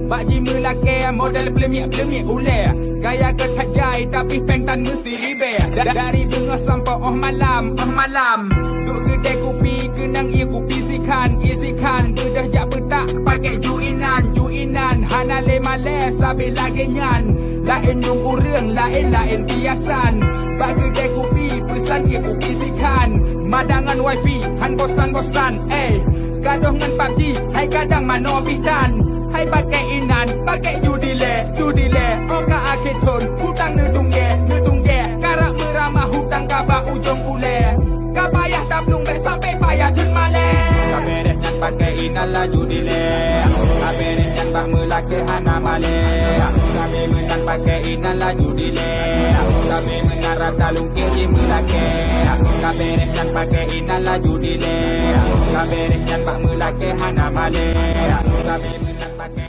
Bak jimu laki model pelemik-pelemik ule. Gaya ketat jai tapi pengtan mesti ribe. Dari bunga sampai malam. Duk kedai kopi kenang ia kopi isikan. Kedah jak petak pakai juinan. Hana le male sabi lagi nyan. Lain yung urang, lain biasan. Bak kedai kopi pesan ia kopi isikan. Madangan wifi, han bosan. Gaduh ngan PUBG, hai kadang manobitan. Hai pakai inan, pakai judi le. Oka akhir tun, hutang nedungge. Karak meramah hutang kabak ujung ule. Kapayah tablung bek sampai payah dun male. Kaberes nyan pakai inan lah judi le. Kaberes nyan bak melake hana male. Sabi menang pakai inan lah judi le. Sabi mengarap talung kiri melake. Kaberes nyan pakai inan lah judi le. Kaberes nyan bak melake hana male. Sabi menang pakai